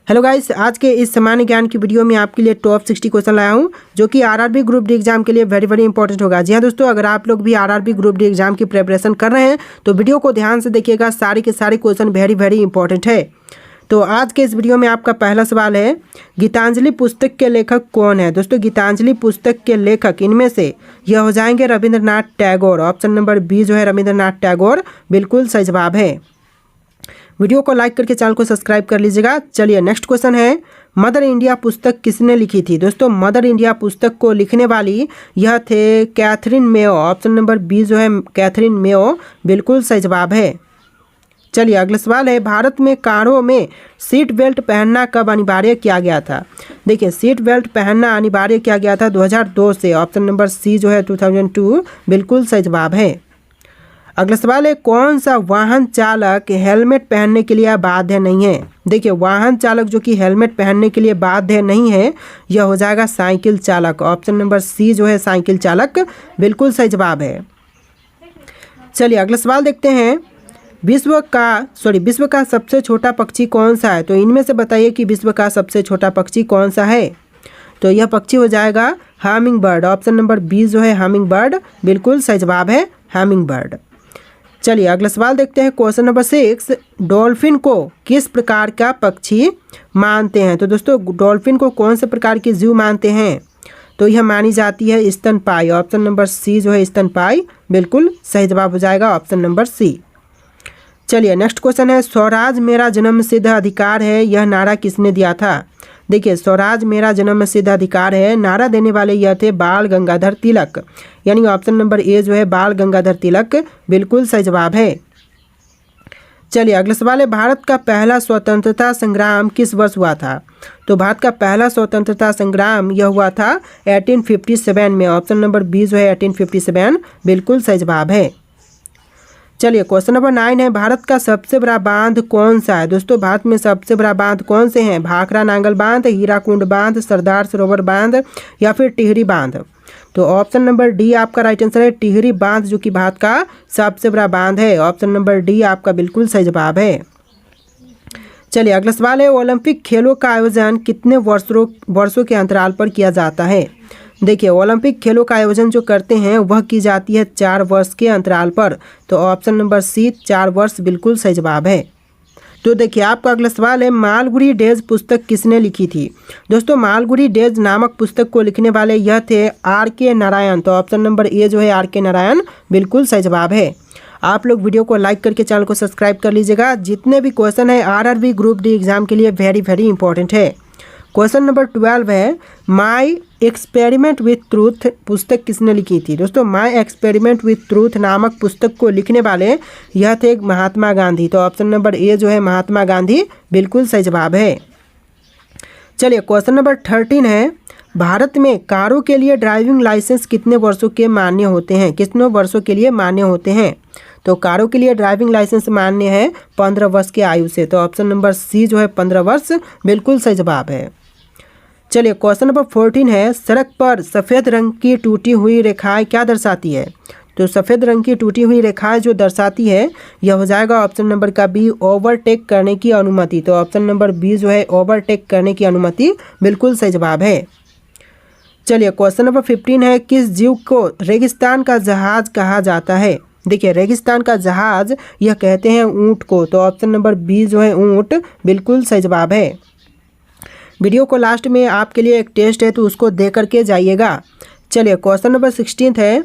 Hello guys, आज के इस सामान्य ज्ञान की वीडियो में आपके लिए टॉप 60 क्वेश्चन लाया हूं जो कि आरआरबी ग्रुप डी एग्जाम के लिए वेरी इंपॉर्टेंट होगा। जी हां दोस्तों, अगर आप लोग भी आरआरबी ग्रुप डी एग्जाम की प्रिपरेशन कर रहे हैं तो वीडियो को ध्यान से देखिएगा। सारे के सारे क्वेश्चन वेरी इंपॉर्टेंट है। तो आज के इस वीडियो में आपका पहला सवाल है, गीतांजलि पुस्तक के लेखक कौन है। दोस्तों, गीतांजलि पुस्तक के लेखक इनमें से यह हो जाएंगे Rabindranath Tagore. Option number B जो है रविंद्रनाथ टैगोर बिल्कुल सही जवाब है। वीडियो को लाइक करके चैनल को सब्सक्राइब कर लीजिएगा। चलिए नेक्स्ट क्वेश्चन है, मदर इंडिया पुस्तक किसने लिखी थी। दोस्तों, मदर इंडिया पुस्तक को लिखने वाली यह थे Katherine Mayo. Option number B जो है कैथरीन मेयो बिल्कुल सही जवाब है। चलिए अगला सवाल है, भारत में कारों में सीट बेल्ट पहनना कब अनिवार्य किया गया था। देखिए, सीट बेल्ट पहनना अनिवार्य किया गया था 2002 से। ऑप्शन नंबर सी जो है 2002 बिल्कुल सही जवाब है। अगला सवाल है, कौन सा वाहन चालक हेलमेट पहनने के लिए बाध्य नहीं है। देखिए, वाहन चालक जो कि हेलमेट पहनने के लिए बाध्य नहीं है यह हो जाएगा साइकिल चालक। ऑप्शन नंबर सी जो है साइकिल चालक बिल्कुल सही जवाब है। चलिए अगला सवाल देखते हैं, विश्व का सबसे छोटा पक्षी कौन सा है। तो इनमें से बताइए कि विश्व का सबसे छोटा पक्षी कौन सा है। तो यह पक्षी हो जाएगा humming bird. Option number B जो है हमिंग बर्ड बिल्कुल सही जवाब है, हमिंग बर्ड। चलिए अगला सवाल देखते हैं, क्वेश्चन नंबर 6, डॉल्फिन को किस प्रकार का पक्षी मानते हैं। तो दोस्तों, डॉल्फिन को कौन से प्रकार की जीव मानते हैं। तो यह मानी जाती है स्तनपायी। ऑप्शन नंबर सी जो है स्तनपायी बिल्कुल सही जवाब हो जाएगा, ऑप्शन नंबर सी। चलिए नेक्स्ट क्वेश्चन है, स्वराज मेरा जन्मसिद्ध अधिकार है यह नारा किसने दिया था। देखिए, स्वराज मेरा जन्मसिद्ध अधिकार है, नारा देने वाले यह थे बाल गंगाधर तिलक। यानी ऑप्शन नंबर ए जो है बाल गंगाधर तिलक बिल्कुल सही जवाब है। चलिए अगला सवाल है, भारत का पहला स्वतंत्रता संग्राम किस वर्ष हुआ था। तो भारत का पहला स्वतंत्रता संग्राम यह हुआ था 1857 में। ऑप्शन नंबर बी जो है 1857 बिल्कुल सही जवाब है। चलिए क्वेश्चन नंबर 9 है, भारत का सबसे बड़ा बांध कौन सा है। दोस्तों, भारत में सबसे बड़ा बांध कौन से हैं। भाखड़ा नांगल बांध, हीराकुंड बांध, सरदार सरोवर बांध या फिर टिहरी बांध। तो ऑप्शन नंबर डी आपका राइट आंसर है, टिहरी बांध जो कि भारत का सबसे बड़ा बांध है। ऑप्शन नंबर डी आपका बिल्कुल सही जवाब है। चलिए अगला सवाल है, ओलंपिक खेलों का आयोजन कितने वर्षों के अंतराल पर किया जाता है। देखिए, ओलंपिक खेलों का आयोजन जो करते हैं वह की जाती है 4 वर्ष के अंतराल पर। तो ऑप्शन नंबर सी 4 वर्ष बिल्कुल सही जवाब है। तो देखिए, आपका अगला सवाल है, मालगुडी डेज पुस्तक किसने लिखी थी। दोस्तों, मालगुडी डेज नामक पुस्तक को लिखने वाले यह थे आर.के. नारायण। तो ऑप्शन नंबर ए जो है आर.के. नारायण बिल्कुल सही जवाब है। आप लोग वीडियो को लाइक करके चैनल को सब्सक्राइब कर लीजिएगा। जितने भी क्वेश्चन है आरआरबी ग्रुप डी एग्जाम के लिए वेरी इंपॉर्टेंट है। क्वेश्चन नंबर 12 है, माई एक्सपेरिमेंट विथ ट्रूथ पुस्तक किसने लिखी थी। दोस्तों, माई एक्सपेरिमेंट विथ ट्रूथ नामक पुस्तक को लिखने वाले यह थे महात्मा गांधी। तो ऑप्शन नंबर ए जो है महात्मा गांधी बिल्कुल सही जवाब है। चलिए क्वेश्चन नंबर 13 है, भारत में कारों के लिए ड्राइविंग लाइसेंस कितने वर्षों के मान्य होते हैं। कितने वर्षों के लिए मान्य होते हैं। तो कारों के लिए ड्राइविंग लाइसेंस मान्य है 15 वर्ष की आयु से। तो ऑप्शन नंबर सी जो है 15 वर्ष बिल्कुल सही जवाब है। चलिए क्वेश्चन नंबर 14 है, सड़क पर सफ़ेद रंग की टूटी हुई रेखाएं क्या दर्शाती है। तो सफ़ेद रंग की टूटी हुई रेखाएं जो दर्शाती है यह हो जाएगा ऑप्शन नंबर का बी, ओवरटेक करने की अनुमति। तो ऑप्शन नंबर बी जो है ओवरटेक करने की अनुमति बिल्कुल सही जवाब है। चलिए क्वेश्चन नंबर 15 है, किस जीव को रेगिस्तान का जहाज कहा जाता है। देखिए, रेगिस्तान का जहाज यह कहते हैं ऊँट को। तो ऑप्शन नंबर बी जो है ऊँट बिल्कुल सही जवाब है। वीडियो को लास्ट में आपके लिए एक टेस्ट है तो उसको दे करके जाइएगा। चलिए क्वेश्चन नंबर 16 है,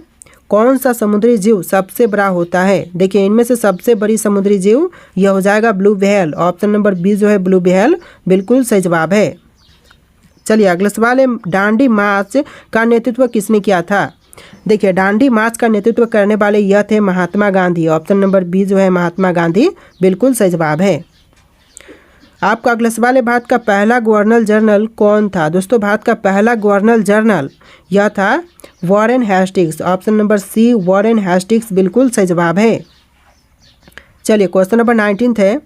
कौन सा समुद्री जीव सबसे बड़ा होता है। देखिए, इनमें से सबसे बड़ी समुद्री जीव यह हो जाएगा blue whale. Option number B जो है ब्लू व्हेल बिल्कुल सही जवाब है। चलिए अगला सवाल है, दांडी मार्च का नेतृत्व किसने किया था। देखिए, दांडी मार्च का नेतृत्व करने वाले यह थे Mahatma Gandhi. Option number B जो है महात्मा गांधी बिल्कुल सही जवाब है। आपका अगला सवाल है, भारत का पहला गवर्नर जनरल कौन था। दोस्तों, भारत का पहला गवर्नर जनरल यह था Warren Hastings. Option number C Warren Hastings बिल्कुल सही जवाब है। चलिए क्वेश्चन नंबर 19 है,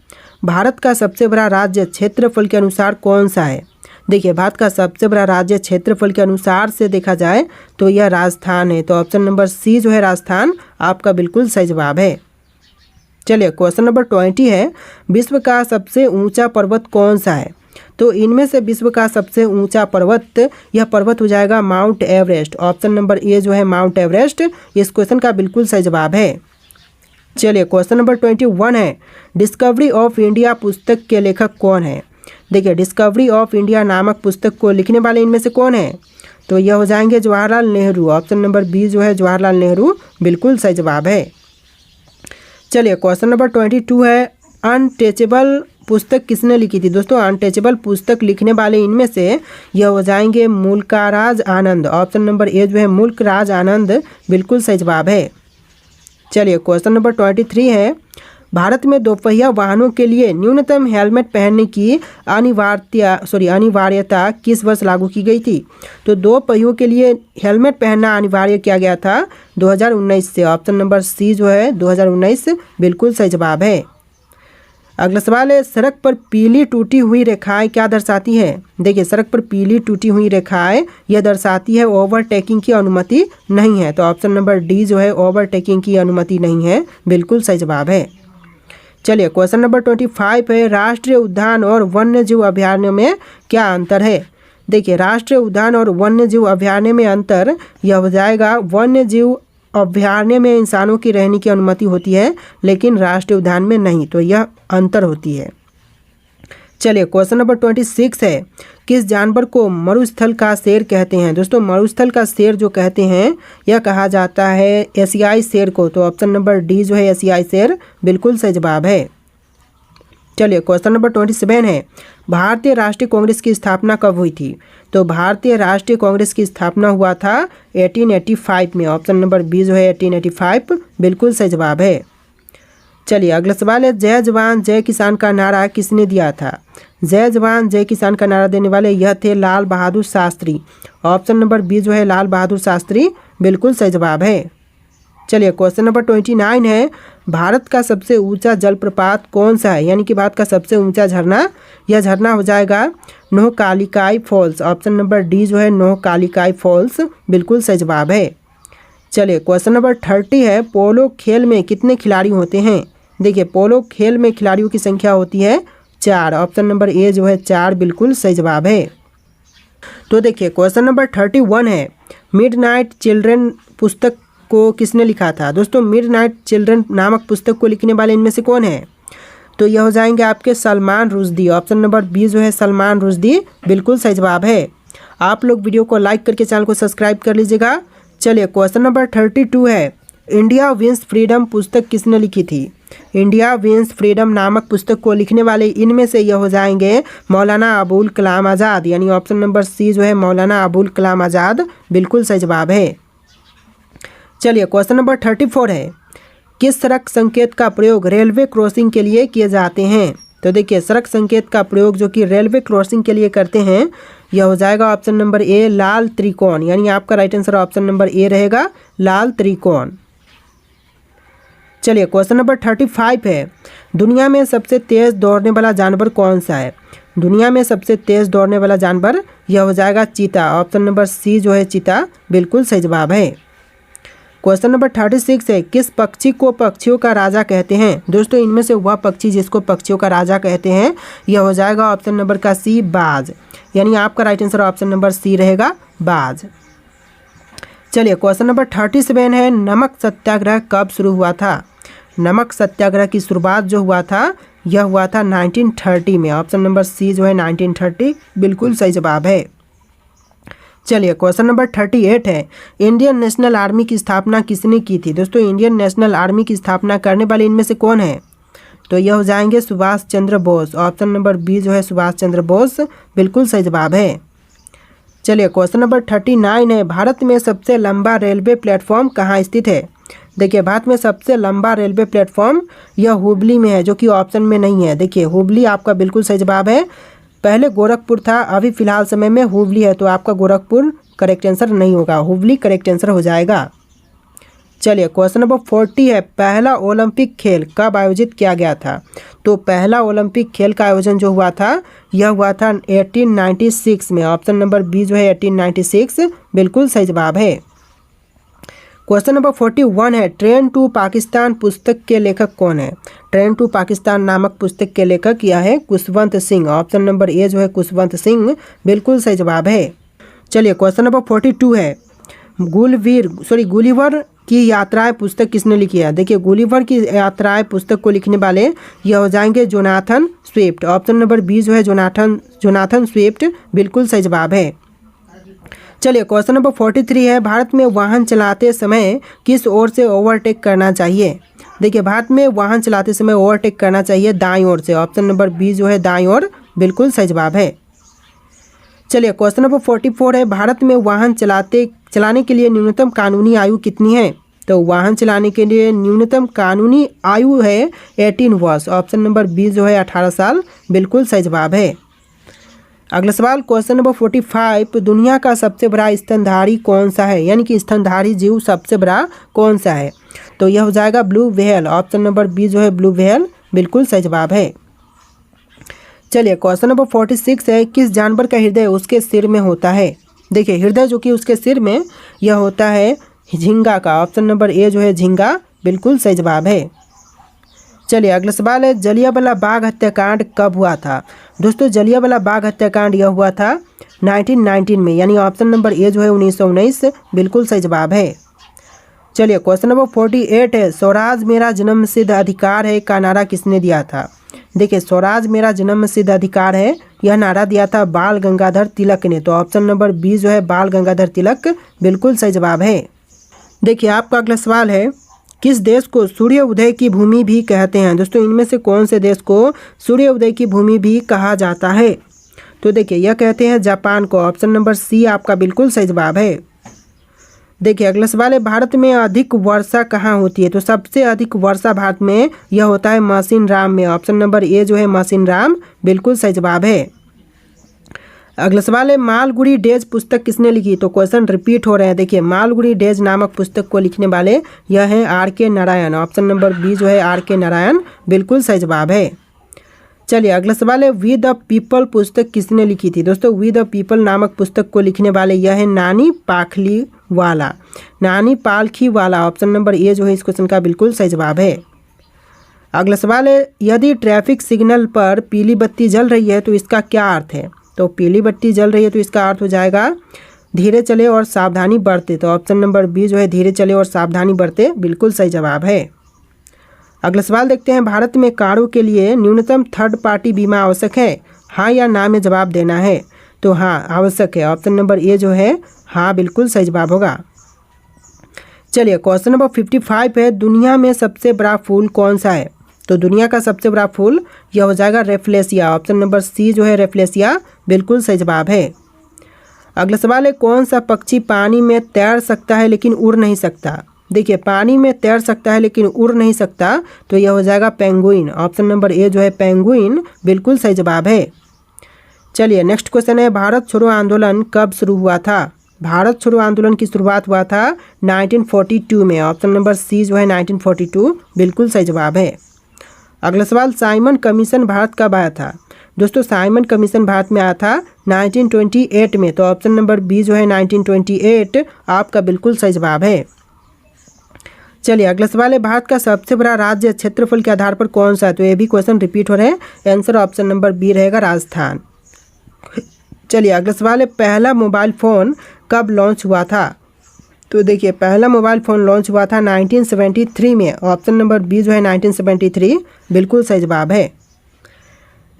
भारत का सबसे बड़ा राज्य क्षेत्रफल के अनुसार कौन सा है। देखिए, भारत का सबसे बड़ा राज्य क्षेत्रफल के अनुसार से देखा जाए तो यह राजस्थान है। तो ऑप्शन नंबर सी जो है राजस्थान आपका बिल्कुल सही जवाब है। चलिए क्वेश्चन नंबर 20 है, विश्व का सबसे ऊंचा पर्वत कौन सा है। तो इनमें से विश्व का सबसे ऊंचा पर्वत, यह पर्वत हो जाएगा mount Everest. Option number A जो है माउंट एवरेस्ट इस क्वेश्चन का बिल्कुल सही जवाब है। चलिए क्वेश्चन नंबर 21 है, डिस्कवरी ऑफ इंडिया पुस्तक के लेखक कौन है। देखिए डिस्कवरी ऑफ इंडिया नामक पुस्तक को लिखने वाले इनमें से कौन है, तो यह हो जाएंगे Jawaharlal Nehru. Option number B जो है जवाहरलाल नेहरू बिल्कुल सही जवाब है। चलिए क्वेश्चन नंबर 22 है, अनटचेबल पुस्तक किसने लिखी थी। दोस्तों अनटचेबल पुस्तक लिखने वाले इनमें से यह हो जाएंगे मुल्कराज आनंद। ऑप्शन नंबर ए जो है मुल्कराज आनंद बिल्कुल सही जवाब है। चलिए क्वेश्चन नंबर 23 है, भारत में दोपहिया वाहनों के लिए न्यूनतम हेलमेट पहनने की अनिवार्यता किस वर्ष लागू की गई थी। तो दो पहियों के लिए हेलमेट पहनना अनिवार्य किया गया था 2019 से। ऑप्शन नंबर सी जो है 2019 बिल्कुल सही जवाब है। अगला सवाल है, सड़क पर पीली टूटी हुई रेखाएं क्या दर्शाती है। देखिए सड़क पर पीली टूटी हुई रेखाएं यह दर्शाती है ओवरटेकिंग की अनुमति नहीं है। तो ऑप्शन नंबर डी जो है ओवरटेकिंग की अनुमति नहीं है बिल्कुल सही जवाब है। चलिए क्वेश्चन नंबर 25 है, राष्ट्रीय उद्यान और वन्य जीव अभयारण्य में क्या अंतर है। देखिए राष्ट्रीय उद्यान और वन्य जीव अभयारण्य में अंतर यह हो जाएगा, वन्य जीव अभयारण्य में इंसानों की रहने की अनुमति होती है लेकिन राष्ट्रीय उद्यान में नहीं, तो यह अंतर होती है। चलिए क्वेश्चन नंबर 26 है, किस जानवर को मरुस्थल का शेर कहते हैं। दोस्तों मरुस्थल का शेर जो कहते हैं यह कहा जाता है एशियाई शेर को। तो ऑप्शन नंबर डी जो है एशियाई शेर बिल्कुल सही जवाब है। चलिए क्वेश्चन नंबर 27 है, भारतीय राष्ट्रीय कांग्रेस की स्थापना कब हुई थी। तो भारतीय राष्ट्रीय कांग्रेस की स्थापना हुआ था 1885 में। ऑप्शन नंबर बी जो है 1885 बिल्कुल सही जवाब है। चलिए अगला सवाल है, जय जवान जय किसान का नारा किसने दिया था। जय जवान जय किसान का नारा देने वाले यह थे Lal Bahadur Shastri. Option number B जो है लाल बहादुर शास्त्री बिल्कुल सही जवाब है। चलिए क्वेश्चन नंबर 29 है, भारत का सबसे ऊंचा जलप्रपात कौन सा है, यानी कि भारत का सबसे ऊंचा झरना, यह झरना हो जाएगा Nohkalikai falls. Option number D जो है नोहकालिकाई फॉल्स बिल्कुल सही जवाब है। चलिए क्वेश्चन नंबर 30 है, पोलो खेल में कितने खिलाड़ी होते हैं। देखिए पोलो खेल में खिलाड़ियों की संख्या होती है 4। ऑप्शन नंबर ए जो है 4 बिल्कुल सही जवाब है। तो देखिए क्वेश्चन नंबर 31 है, मिडनाइट चिल्ड्रन पुस्तक को किसने लिखा था। दोस्तों मिडनाइट चिल्ड्रन नामक पुस्तक को लिखने वाले इनमें से कौन है, तो यह हो जाएंगे आपके Salman Rushdie. Option number B जो है सलमान रुश्दी बिल्कुल सही जवाब है। आप लोग वीडियो को लाइक करके चैनल को सब्सक्राइब कर लीजिएगा। चलिए क्वेश्चन नंबर 32 है, इंडिया विंस फ्रीडम पुस्तक किसने लिखी थी। इंडिया विंस फ्रीडम नामक पुस्तक को लिखने वाले इनमें से यह हो जाएंगे मौलाना अबुल कलाम आज़ाद, यानी ऑप्शन नंबर सी जो है मौलाना अबुल कलाम आज़ाद बिल्कुल सही जवाब है। चलिए क्वेश्चन नंबर 34 है, किस सड़क संकेत का प्रयोग रेलवे क्रॉसिंग के लिए किए जाते हैं। तो देखिए सड़क संकेत का प्रयोग जो कि रेलवे क्रॉसिंग के लिए करते हैं यह हो जाएगा ऑप्शन नंबर ए लाल त्रिकोण, यानी आपका right answer option number A रहेगा लाल त्रिकोण। चलिए क्वेश्चन नंबर 35 है, दुनिया में सबसे तेज दौड़ने वाला जानवर कौन सा है। दुनिया में सबसे तेज दौड़ने वाला जानवर यह हो जाएगा चीता। ऑप्शन नंबर सी जो है चीता बिल्कुल सही जवाब है। क्वेश्चन नंबर 36 है, किस पक्षी को पक्षियों का राजा कहते हैं। दोस्तों इनमें से वह पक्षी जिसको पक्षियों का राजा कहते हैं यह हो जाएगा ऑप्शन नंबर का सी बाज, यानी आपका right answer option number C रहेगा बाज। चलिए क्वेश्चन नंबर 37 है, नमक सत्याग्रह कब शुरू हुआ था। नमक सत्याग्रह की शुरुआत जो हुआ था यह हुआ था 1930 में। ऑप्शन नंबर सी जो है 1930 बिल्कुल सही जवाब है। चलिए क्वेश्चन नंबर 38 है, इंडियन नेशनल आर्मी की स्थापना किसने की थी। दोस्तों इंडियन नेशनल आर्मी की स्थापना करने वाले इनमें से कौन है, तो यह हो जाएंगे Subhash Chandra Bose. Option number B जो है सुभाष चंद्र बोस बिल्कुल सही जवाब है। चलिए क्वेश्चन नंबर 39 है, भारत में सबसे लंबा रेलवे प्लेटफॉर्म कहाँ स्थित है। देखिए भारत में सबसे लंबा रेलवे प्लेटफॉर्म यह हुबली में है, जो कि ऑप्शन में नहीं है। देखिए हुबली आपका बिल्कुल सही जवाब है। पहले गोरखपुर था, अभी फिलहाल समय में हुबली है, तो आपका गोरखपुर करेक्ट आंसर नहीं होगा, हुबली करेक्ट आंसर हो जाएगा। चलिए क्वेश्चन नंबर 40 है, पहला ओलंपिक खेल कब आयोजित किया गया था। तो पहला ओलंपिक खेल का आयोजन जो हुआ था यह हुआ था 1896 में। ऑप्शन नंबर बी जो है 1896 बिल्कुल सही जवाब है। क्वेश्चन नंबर 41 है, ट्रेन टू पाकिस्तान पुस्तक के लेखक कौन है। ट्रेन टू पाकिस्तान नामक पुस्तक के लेखक यह है Khushwant Singh. Option number A जो है खुशवंत सिंह बिल्कुल सही जवाब है। चलिए क्वेश्चन नंबर 42 है, गुलिवर की यात्राएं पुस्तक किसने लिखी है। देखिए गुलिवर की यात्राएं पुस्तक को लिखने वाले यह हो जाएंगे Jonathan Swift. Option number B जो है जोनाथन स्विफ्ट बिल्कुल सही जवाब है। चलिए क्वेश्चन नंबर 43 है, भारत में वाहन चलाते समय किस ओर से ओवरटेक करना चाहिए। देखिए भारत में वाहन चलाते समय ओवरटेक करना चाहिए दाईं ओर से। ऑप्शन नंबर बी जो है दाईं ओर बिल्कुल सही जवाब है। चलिए क्वेश्चन नंबर 44 है, भारत में वाहन चलाने के लिए न्यूनतम कानूनी आयु कितनी है। तो वाहन चलाने के लिए न्यूनतम कानूनी आयु है 18 वर्ष। ऑप्शन नंबर बी जो है 18 साल बिल्कुल सही जवाब है। अगला सवाल क्वेश्चन नंबर 45, दुनिया का सबसे बड़ा स्तनधारी कौन सा है, यानी कि स्तनधारी जीव सबसे बड़ा कौन सा है। तो यह हो जाएगा blue whale. Option number B जो है ब्लू व्हेल बिल्कुल सही जवाब है। चलिए क्वेश्चन नंबर 46 है, किस जानवर का हृदय उसके सिर में होता है। देखिए हृदय जो कि उसके सिर में यह होता है झींगा का। ऑप्शन नंबर ए जो है झींगा बिल्कुल सही जवाब है। चलिए अगला सवाल है, जलियांवाला बाग हत्याकांड कब हुआ था। दोस्तों जलियांवाला बाग हत्याकांड यह हुआ था 1919 में, यानी ऑप्शन नंबर ए जो है 1919 बिल्कुल सही जवाब है। चलिए क्वेश्चन नंबर 48 है, स्वराज मेरा जन्मसिद्ध अधिकार है का नारा किसने दिया था। देखिए स्वराज मेरा जन्मसिद्ध अधिकार है यह नारा दिया था बाल गंगाधर तिलक ने। तो ऑप्शन नंबर बी जो है बाल गंगाधर तिलक बिल्कुल सही जवाब है। देखिए आपका अगला सवाल है, किस देश को सूर्य उदय की भूमि भी कहते हैं। दोस्तों इनमें से कौन से देश को सूर्य उदय की भूमि भी कहा जाता है। तो देखिए यह कहते हैं जापान को। ऑप्शन नंबर सी आपका बिल्कुल सही जवाब है। देखिए अगला सवाल है, भारत में अधिक वर्षा कहाँ होती है। तो सबसे अधिक वर्षा भारत में यह होता है मासिनराम में। ऑप्शन नंबर ए जो है मासिनराम बिल्कुल सही जवाब है। अगला सवाल है, मालगुडी डेज पुस्तक किसने लिखी। तो क्वेश्चन रिपीट हो रहे हैं। देखिए मालगुडी डेज नामक पुस्तक को लिखने वाले यह हैं R K. Narayan. Option number B जो है आर.के. नारायण बिल्कुल सही जवाब है। चलिए अगला सवाल है, वी द पीपल पुस्तक किसने लिखी थी। दोस्तों वी द पीपल नामक पुस्तक को लिखने वाले यह है नानी पालखीवाला। ऑप्शन नंबर ए जो है इस क्वेश्चन का बिल्कुल सही जवाब है। अगला सवाल है, यदि ट्रैफिक सिग्नल पर पीली बत्ती जल रही है तो इसका क्या अर्थ है। तो पीली बत्ती जल रही है तो इसका अर्थ हो जाएगा धीरे चले और सावधानी बरते। तो ऑप्शन नंबर बी जो है धीरे चले और सावधानी बरते बिल्कुल सही जवाब है। अगला सवाल देखते हैं, भारत में कारों के लिए न्यूनतम थर्ड पार्टी बीमा आवश्यक है, हाँ या ना में जवाब देना है। तो हाँ आवश्यक है। ऑप्शन नंबर ए जो है हाँ बिल्कुल सही जवाब होगा। चलिए क्वेश्चन नंबर 55 है, दुनिया में सबसे बड़ा फूल कौन सा है। तो दुनिया का सबसे बड़ा फूल यह हो जाएगा रेफ्लेसिया। ऑप्शन नंबर सी जो है रेफ्लेसिया बिल्कुल सही जवाब है। अगला सवाल है, कौन सा पक्षी पानी में तैर सकता है लेकिन उड़ नहीं सकता। देखिए पानी में तैर सकता है लेकिन उड़ नहीं सकता, तो यह हो जाएगा पेंगुइन। ऑप्शन नंबर ए जो है पेंगुइन बिल्कुल सही जवाब है। चलिए नेक्स्ट क्वेश्चन है, भारत छोड़ो आंदोलन कब शुरू हुआ था। भारत छोड़ो आंदोलन की शुरुआत हुआ था 1942 में। ऑप्शन नंबर सी जो है 1942 बिल्कुल सही जवाब है। अगला सवाल, साइमन कमीशन भारत कब आया था। दोस्तों साइमन कमीशन भारत में आया था 1928 में। तो ऑप्शन नंबर बी जो है 1928 आपका बिल्कुल सही जवाब है। चलिए अगला सवाल है, भारत का सबसे बड़ा राज्य क्षेत्रफल के आधार पर कौन सा है। तो ये भी क्वेश्चन रिपीट हो रहे हैं। आंसर ऑप्शन नंबर बी रहेगा राजस्थान। चलिए अगला सवाल है, पहला मोबाइल फ़ोन कब लॉन्च हुआ था। तो देखिए पहला मोबाइल फ़ोन लॉन्च हुआ था 1973 में। ऑप्शन नंबर बी जो है 1973 बिल्कुल सही जवाब है।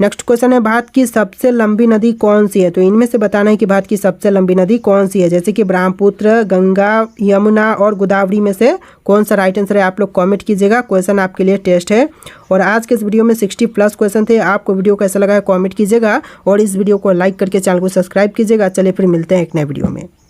नेक्स्ट क्वेश्चन है, भारत की सबसे लंबी नदी कौन सी है। तो इनमें से बताना है कि भारत की सबसे लंबी नदी कौन सी है, जैसे कि ब्रह्मपुत्र, गंगा, यमुना और गोदावरी में से कौन सा राइट आंसर है आप लोग कमेंट कीजिएगा। क्वेश्चन आपके लिए टेस्ट है। और आज के इस वीडियो में 60+ क्वेश्चन थे। आपको वीडियो कैसा लगा है कमेंट कीजिएगा और इस वीडियो को लाइक करके चैनल को सब्सक्राइब कीजिएगा। चलिए फिर मिलते हैं एक नए वीडियो में।